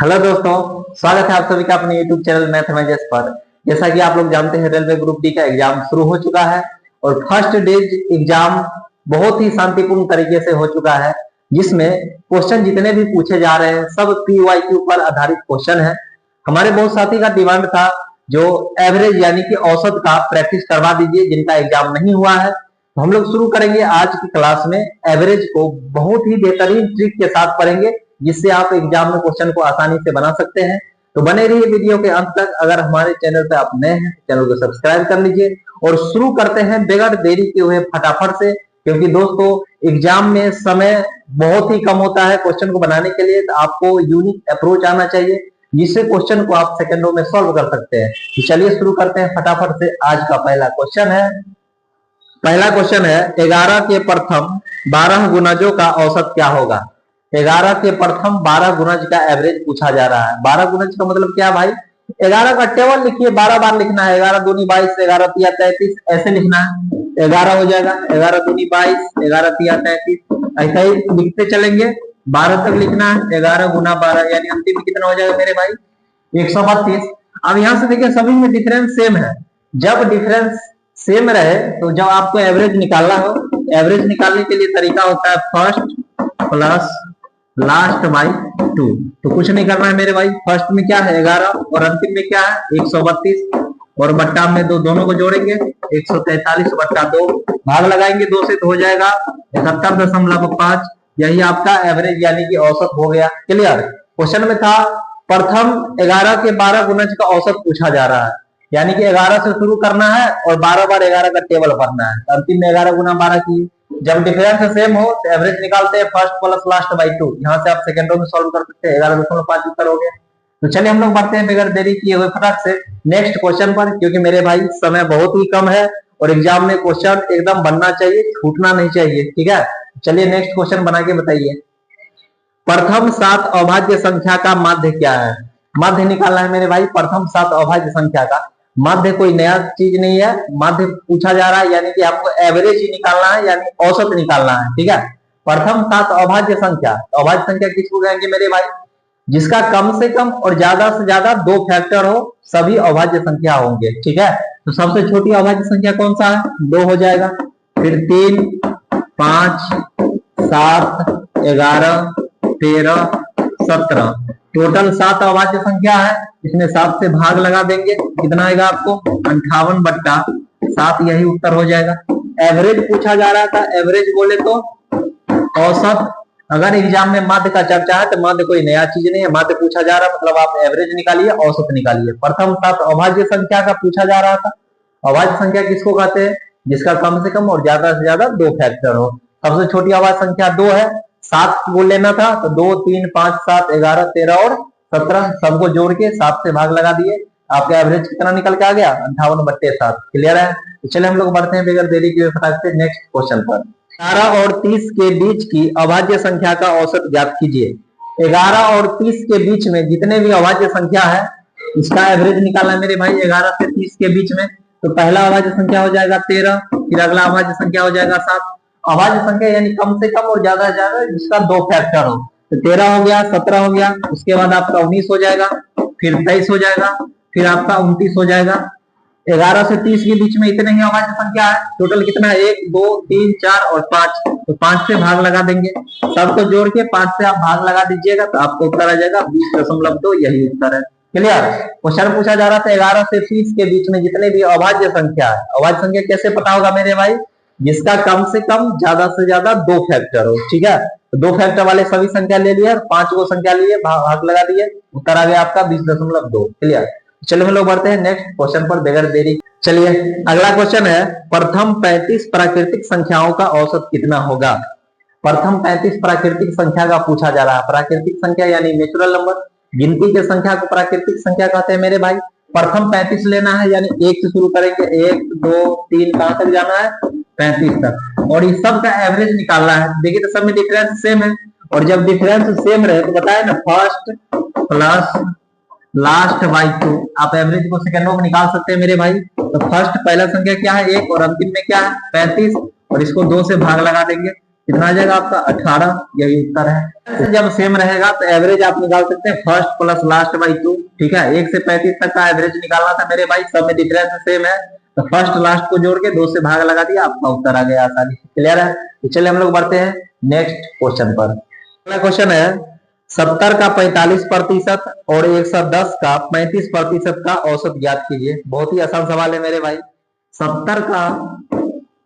Hello दोस्तों, स्वागत है आप सभी का अपने YouTube चैनल मैथमेटिक्स पर। जैसा कि आप लोग जानते हैं, रेलवे ग्रुप डी का एग्जाम शुरू हो चुका है और फर्स्ट डे एग्जाम बहुत ही शांतिपूर्ण तरीके से हो चुका है, जिसमें क्वेश्चन जितने भी पूछे जा रहे हैं सब PYQ पर आधारित क्वेश्चन है। हमारे बहुत साथी का डिमांड था जो एवरेज यानी कि औसत का प्रैक्टिस करवा दीजिए जिनका एग्जाम नहीं हुआ है। तो हम लोग शुरू करेंगे आज की क्लास में। एवरेज को बहुत ही बेहतरीन ट्रिक के साथ पढ़ेंगे जिससे आप एग्जाम में क्वेश्चन को आसानी से बना सकते हैं। तो बने रहिए वीडियो के अंत तक। अगर हमारे चैनल पे आप नए हैं, चैनल को सब्सक्राइब कर लीजिए और शुरू करते हैं बगैर देरी के हुए फटाफट से, क्योंकि दोस्तों एग्जाम में समय बहुत ही कम होता है क्वेश्चन को बनाने के लिए। तो आपको यूनिक अप्रोच आना चाहिए जिससे क्वेश्चन को आप सेकंडों में सॉल्व कर सकते हैं। तो चलिए शुरू करते हैं फटाफट से। आज का पहला क्वेश्चन है 11 के प्रथम 12 गुणजों का औसत क्या होगा। 11 के प्रथम 12 गुणज का एवरेज पूछा जा रहा है। 12 गुणज का मतलब क्या भाई? 11 का टेबल लिखिए, 12 बार लिखना है। 11 दूनी 22, 11 तिया 33, ऐसे लिखना है। 11 हो जाएगा, 11 दूनी 22, 11 तिया 33, ऐसा ही लिखते चलेंगे। 12 तक लिखना है। 11 गुना 12 यानी अंतिम में कितना हो जाएगा मेरे भाई? 132। अब यहां से देखिए सभी में डिफरेंस सेम है। जब डिफरेंस सेम रहे तो जब आपको एवरेज निकालना हो, एवरेज निकालने के लिए तरीका होता है फर्स्ट प्लस लास्ट बाई 2। तो कुछ नहीं करना है मेरे भाई। फर्स्ट में क्या है 11 और अंतिम में क्या है 132 और बट्टा में दो, दोनों को जोड़ेंगे 143 बट्टा 2, भाग लगाएंगे 2 से तो हो जाएगा 71.5। यही आपका एवरेज यानी कि औसत हो गया। क्लियर? क्वेश्चन में था प्रथम 11 के 12 गुणज का औसत पूछा जा रहा है, यानी कि 11 से शुरू करना है और 12 बार 11 का टेबल भरना है। अंतिम में 11 गुना 12 की। जब डिफरेंस सेम हो तो एवरेज निकालते हैं फर्स्ट प्लस लास्ट बाई 2। यहाँ से आप सेकंडों में सॉल्व कर सकते हैं। 11.5 उत्तर हो गया। तो चलिए हम लोग बढ़ते हैं बगैर देरी किए हुए फटाक से नेक्स्ट क्वेश्चन पर, क्योंकि मेरे भाई समय बहुत ही कम है और एग्जाम में क्वेश्चन एकदम बनना चाहिए, छूटना नहीं चाहिए। ठीक है, चलिए नेक्स्ट क्वेश्चन बना के बताइए। प्रथम 7 अभाज्य संख्या का माध्य क्या है? माध्य निकालना है मेरे भाई। प्रथम 7 अभाज्य संख्या का माध्य कोई नया चीज नहीं है। माध्य पूछा जा रहा है यानी कि आपको एवरेज ही निकालना है, यानी औसत निकालना है। ठीक है, प्रथम 7 अभाज्य संख्या। अभाज्य संख्या किसको कहेंगे मेरे भाई? जिसका कम से कम और ज्यादा से ज्यादा 2 फैक्टर हो, सभी अभाज्य संख्या होंगे। ठीक है, तो सबसे छोटी अभाज्य संख्या कौन सा है? 2 हो जाएगा। फिर 3, 5, 7, 11, 13, 17, टोटल 7 अभाज्य संख्या है। इसमें 7 से भाग लगा देंगे, कितना आएगा आपको? 58/7। यही उत्तर हो जाएगा। एवरेज पूछा जा रहा था, एवरेज बोले तो औसत। अगर एग्जाम में माध्य का चर्चा है तो माध्य कोई नया चीज नहीं है। माध्य पूछा जा रहा है मतलब आप एवरेज निकालिए, औसत निकालिए। प्रथम 7 अभाज्य संख्या का पूछा जा रहा था। अभाज्य संख्या किसको कहते हैं? जिसका कम से कम और ज्यादा से ज्यादा 2 फैक्टर हो। सबसे छोटी अभाज्य संख्या 2 है। 7 बोल लेना था तो 2, 3, 5, 7, 11, 13 और 17 सबको जोड़ के 7 से भाग लगा दिए। आपका एवरेज कितना निकल के आ गया? 58/7। क्लियर है? तो चलिए हम लोग बढ़ते हैं बगैर देरी के फटाक से नेक्स्ट क्वेश्चन पर। 11 और 30 के बीच की अभाज्य संख्या का औसत ज्ञात कीजिए। 11 और 30 के बीच में जितने भी अभाज्य संख्या है इसका एवरेज निकालना है मेरे भाई। 11 से 30 के बीच में तो पहला अभाज्य संख्या हो जाएगा 13, फिर अगला अभाज्य संख्या हो जाएगा 7। अभाज्य संख्या यानी कम से कम और ज्यादा से ज्यादा जिसका 2 फैक्टर हो। तो 13 हो गया, 17 हो गया, उसके बाद आपका 19 हो जाएगा, फिर 23 हो जाएगा, फिर आपका 29 हो जाएगा। 11 से 30 के बीच में इतने ही अभाज्य संख्या है। टोटल कितना है? 1, 2, 3, 4 और 5। तो 5 से भाग लगा देंगे, सबको जोड़ के 5 से आप भाग लगा दीजिएगा तो आपको उत्तर आ जाएगा 20.2। यही उत्तर है। क्लियर? क्वेश्चन पूछा जा रहा था 11 से 30 के बीच में जितने भी अभाज्य संख्या है। अभाज्य संख्या कैसे पता होगा मेरे भाई? जिसका कम से कम ज्यादा से ज्यादा 2 फैक्टर हो। ठीक है, तो 2 फैक्टर वाले सभी संख्या ले लिए और 5 को संख्या लिए, भाग लगा दिए, उत्तर आ गया आपका 20.2। क्लियर? चलिए हम लोग बढ़ते हैं नेक्स्ट क्वेश्चन पर बगैर देरी। चलिए अगला क्वेश्चन है प्रथम 35 प्राकृतिक संख्याओं का औसत कितना होगा। प्रथम 35 प्राकृतिक संख्या का पूछा जा रहा है। प्राकृतिक संख्या यानी नेचुरल नंबर, गिनती के संख्या को प्राकृतिक संख्या कहते हैं मेरे भाई। प्रथम 35 लेना है यानी 1 से शुरू करेंगे, 1, 2, 3 कहां तक जाना है? 35 तक। और इस सब का एवरेज निकालना है। देखिए तो सब में डिफरेंस सेम है और जब डिफरेंस सेम रहे तो बताया ना फर्स्ट प्लस लास्ट बाई 2। आप एवरेज को सेकंडों में निकाल सकते हैं मेरे भाई। तो फर्स्ट पहला संख्या क्या है? 1 और अंतिम में क्या है? 35 और इसको 2 से भाग लगा देंगे कितना आ जाएगा आपका 18, यही उत्तर है। जब सेम रहेगा तो एवरेज आप निकाल सकते हैं फर्स्ट प्लस लास्ट बाई 2। ठीक है, 1 से 35 तक का एवरेज निकालना था मेरे भाई, सब में डिफरेंस सेम है, तो फर्स्ट लास्ट को जोड़ के 2 से भाग लगा दिया, आपका उत्तर आ गया आसानी से। क्लियर है? तो चलिए हम लोग बढ़ते हैं नेक्स्ट क्वेश्चन पर। अगला क्वेश्चन है 70 का 45% और 110 का 35% का औसत ज्ञात कीजिए। बहुत ही आसान सवाल है मेरे भाई। 70 का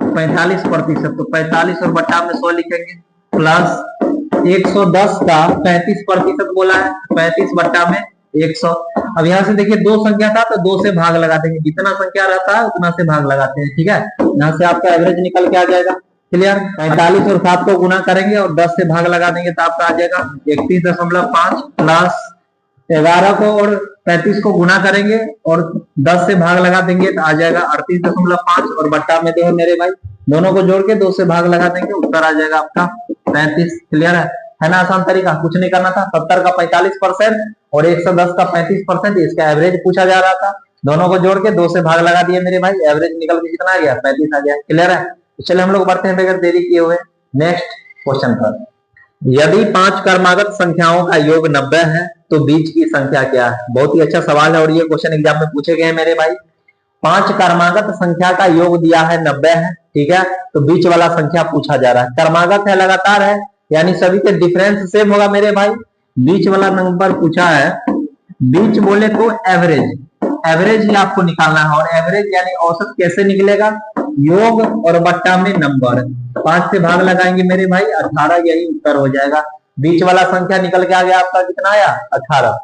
45%, तो 45 और बटा में 100 लिखेंगे, प्लस 110 का 35% बोला है, 35 बटा में 100। अब यहाँ से देखिए 2 संख्या था तो 2 से भाग लगा देंगे, जितना संख्या रहता है उतना से भाग लगाते हैं। ठीक है, यहाँ से आपका एवरेज निकल के आ जाएगा। क्लियर? 45 और 7 को गुना करेंगे और 10 से भाग लगा देंगे तो आपका आ जाएगा 31.5, प्लस 11 को और 35 को गुना करेंगे और 10 से भाग लगा देंगे तो आ जाएगा 38.5, और बट्टा में देखो मेरे भाई दोनों को जोड़ के 2 से भाग लगा देंगे, उत्तर आ जाएगा आपका 35। क्लियर है ना? आसान तरीका, कुछ नहीं करना था। 70 का 45% और 110 का 35%, इसका एवरेज पूछा जा रहा था, दोनों को जोड़ के 2 से भाग लगा दिए मेरे भाई, एवरेज निकल के कितना आ गया? 35 आ गया। क्लियर है? तो चलिए हम लोग बढ़ते हैं बगैर देरी किए हुए नेक्स्ट क्वेश्चन पर। यदि 5 क्रमागत संख्याओं का योग 90 है तो बीच की संख्या क्या है? बहुत ही अच्छा सवाल है और ये क्वेश्चन एग्जाम में पूछे गए हैं मेरे भाई। 5 क्रमागत संख्या का योग दिया है 90 है, ठीक है, तो बीच वाला संख्या पूछा जा रहा है। क्रमागत है, लगातार है, यानी सभी के डिफरेंस सेम होगा मेरे भाई। बीच वाला नंबर पूछा है, बीच बोले तो एवरेज, एवरेज ही आपको निकालना है। और एवरेज यानी औसत कैसे निकलेगा? योग और बट्टा में नंबर, 5 से भाग लगाएंगे मेरे भाई, 18, यही उत्तर हो जाएगा। बीच वाला संख्या निकल के आ गया आपका, कितना आया? 18।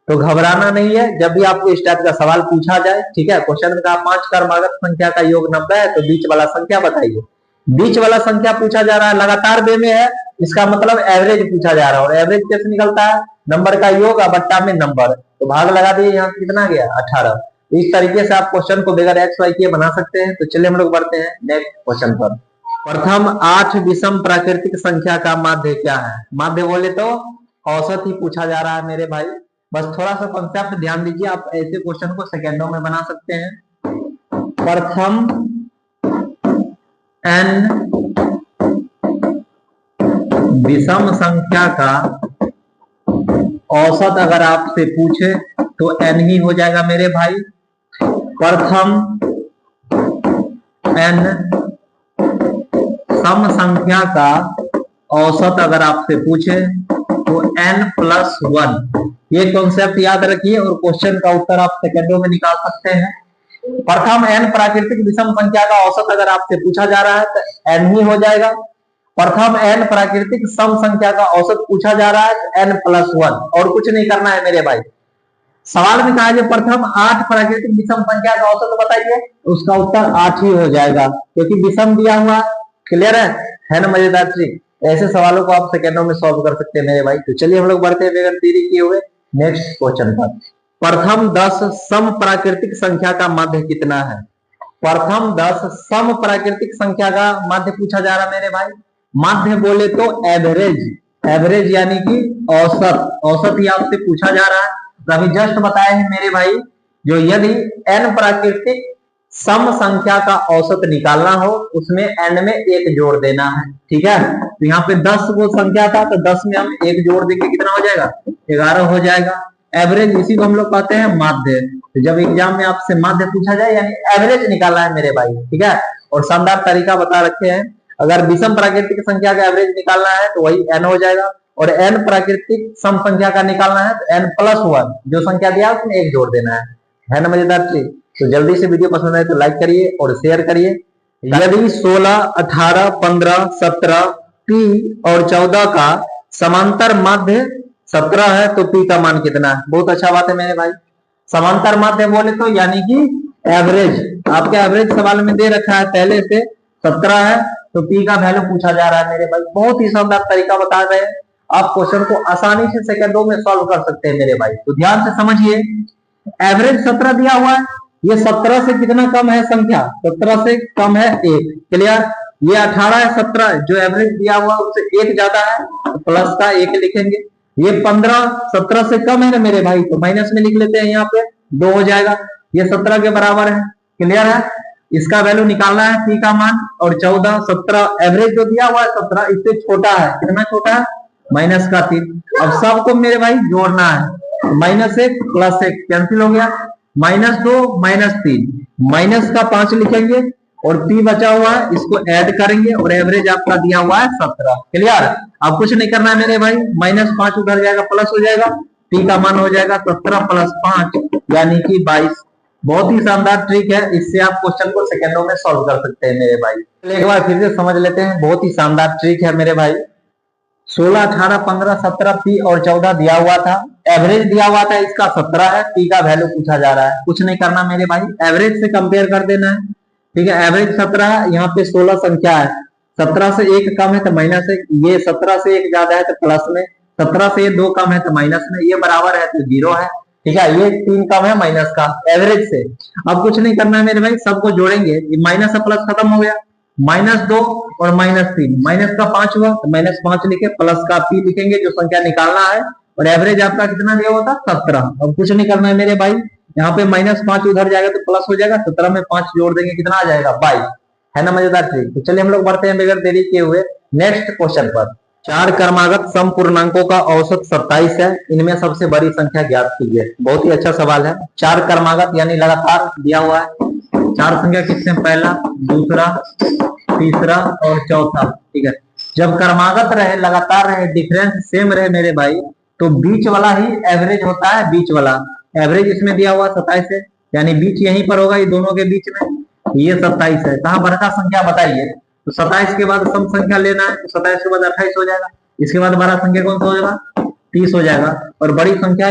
तो घबराना नहीं है, जब भी आपको इस टाइप का सवाल पूछा जाए, ठीक है, क्वेश्चन का 5 क्रमागत संख्या का योग 90 है तो बीच वाला संख्या बताइए। बीच वाला संख्या पूछा जा रहा है, लगातार वे में है, इसका मतलब एवरेज पूछा जा रहा है। और एवरेज कैसे निकलता है? नंबर का योग और बट्टा में नंबर, तो भाग लगा दिए, यहाँ कितना गया? 18। इस तरीके से आप क्वेश्चन को बगैर एक्स वाई के बना सकते हैं। तो चलिए हम लोग बढ़ते हैं नेक्स्ट क्वेश्चन पर। प्रथम 8 विषम प्राकृतिक संख्या का माध्य क्या है? माध्य बोले तो औसत ही पूछा जा रहा है मेरे भाई। बस थोड़ा सा कंसेप्ट ध्यान दीजिए, आप ऐसे क्वेश्चन को सेकेंडों में बना सकते हैं। प्रथम n विषम संख्या का औसत अगर आपसे पूछे तो n ही हो जाएगा मेरे भाई। प्रथम n सम संख्या का औसत अगर आपसे पूछे तो n+1, ये कॉन्सेप्ट याद रखिए और क्वेश्चन का उत्तर आप सेकेंडों में निकाल सकते हैं। प्रथम n प्राकृतिक विषम संख्या का औसत अगर आपसे पूछा जा रहा है तो n ही हो जाएगा। प्रथम n प्राकृतिक सम संख्या का औसत पूछा जा रहा है तो n+1, और कुछ नहीं करना है मेरे भाई। सवाल में कहा है प्रथम 8 प्राकृतिक विषम संख्या का औसत बताइए, उसका उत्तर 8 ही हो जाएगा, क्योंकि विषम दिया हुआ। क्लियर है ना? मजेदार ट्रिक। ऐसे सवालों को आप सेकेंडों में सॉल्व कर सकते हैं मेरे भाई। तो चलिए हम लोग बढ़ते हैं बगैर देरी किए हुए नेक्स्ट क्वेश्चन पर। प्रथम 10 सम प्राकृतिक संख्या का माध्य कितना है? प्रथम 10 सम प्राकृतिक संख्या का माध्य पूछा जा रहा है मेरे भाई। माध्य बोले तो एवरेज, एवरेज यानी कि औसत, औसत ही आपसे पूछा जा रहा है। अभी जस्ट बताया है मेरे भाई, जो यदि n प्राकृतिक सम संख्या का औसत निकालना हो उसमें n में 1 जोड़ देना है, ठीक है। तो यहाँ पे 10 वो संख्या था तो 10 में हम 1 जोड़ देंगे, कितना हो जाएगा? 11 हो जाएगा। एवरेज इसी को हम लोग कहते हैं माध्य। तो जब एग्जाम में आपसे माध्य पूछा जाए यानी एवरेज निकालना है मेरे भाई, ठीक है। और शानदार तरीका बता रखे हैं, अगर विषम प्राकृतिक संख्या का एवरेज निकालना है तो वही n हो जाएगा, और n प्राकृतिक सम संख्या का निकालना है तो n+1, जो संख्या दिया है उसमें 1 जोड़ देना है ना मजेदार ट्रिक। तो जल्दी से वीडियो पसंद आए तो लाइक करिए और शेयर करिए। यदि 16, 18, 15, 17 p और 14 का समांतर माध्य 17 है तो p का मान कितना है? बहुत अच्छा बात है मेरे भाई। समांतर माध्य बोले तो यानी कि एवरेज, आपके एवरेज सवाल में दे रखा है पहले से 17 है तो p का वैल्यू पूछा जा रहा है मेरे भाई। बहुत ही शानदार तरीका बता रहे हैं, आप क्वेश्चन को आसानी से सेकंडों में सॉल्व कर सकते हैं मेरे भाई। तो ध्यान से समझिए, एवरेज 17 दिया हुआ है, ये 17 से कितना कम है संख्या? 17 से कम है 1। क्लियर? ये 18 है, 17 जो एवरेज दिया हुआ उससे 1 ज्यादा है तो प्लस का 1 लिखेंगे। ये 15 17 से कम है ना मेरे भाई, तो माइनस में लिख लेते हैं, यहाँ पे 2 हो जाएगा। ये 17 के बराबर है। क्लियर है? इसका वैल्यू निकालना है, पी का मान, और 14, 17 एवरेज जो दिया हुआ है 17 इससे छोटा है, कितना छोटा है, -3। अब सबको मेरे भाई जोड़ना है, -1 + 1 कैंसिल हो गया, -2 -3, माइनस का 5 लिखेंगे और पी बचा हुआ है इसको ऐड करेंगे और एवरेज आपका दिया हुआ है 17। क्लियर? अब कुछ नहीं करना है मेरे भाई, -5 उधर जाएगा प्लस हो जाएगा, पी का मान हो जाएगा 17 + 5 यानी कि 22। बहुत ही शानदार ट्रिक है, इससे आप क्वेश्चन को सेकंडों में सॉल्व कर सकते हैं मेरे भाई। एक बार फिर से समझ लेते हैं, बहुत ही शानदार ट्रिक है मेरे भाई। 16, 18, 15, 17 पी और 14 दिया हुआ था, एवरेज दिया हुआ था इसका 17 है, पी का वैल्यू पूछा जा रहा है। कुछ नहीं करना मेरे भाई, एवरेज से कंपेयर कर देना है। ठीक है, एवरेज 17 है, यहाँ पे 16 संख्या है, 17 से 1 कम है तो -1, ये 17 से 1 ज्यादा है तो प्लस में, 17 से 2 कम है तो माइनस में, ये बराबर है तो 0 है। ठीक है, ये 3 कम है माइनस का एवरेज से। अब कुछ नहीं करना है मेरे भाई, सबको जोड़ेंगे, माइनस से प्लस खत्म हो गया, -2 और -3, माइनस का 5 हुआ तो -5 लिखे, प्लस का पी लिखेंगे जो संख्या निकालना है, और एवरेज आपका कितना दिया हुआ था 17। अब कुछ नहीं करना है मेरे भाई, यहाँ पे -5 उधर जाएगा तो प्लस हो जाएगा, 17 में 5 जोड़ देंगे कितना आ जाएगा 22। है ना मजेदार ट्रिक? तो चलिए हम लोग बढ़ते हैं बगैर देरी किए हुए नेक्स्ट क्वेश्चन पर। 4 क्रमागत समपूर्णांकों का औसत 27 है, इनमें सबसे बड़ी संख्या ज्ञात कीजिए। बहुत ही अच्छा सवाल है। 4 क्रमागत यानी लगातार दिया हुआ है, 4 संख्या किससे, पहला, दूसरा, तीसरा और चौथा। ठीक है, जब क्रमागत रहे, लगातार रहे, डिफरेंस सेम रहे मेरे भाई, तो बीच वाला ही एवरेज होता है। बीच वाला एवरेज इसमें दिया हुआ 27 है, यानी बीच यहीं पर होगा, ये दोनों के बीच में, ये 27 है। कहाँ बड़ा संख्या बताइए, तो 27 के बाद सम संख्या लेना है, तो 27 के बाद 28 हो जाएगा, इसके बाद बड़ा संख्या कौन सा हो जाएगा, 30 हो जाएगा, और बड़ी संख्या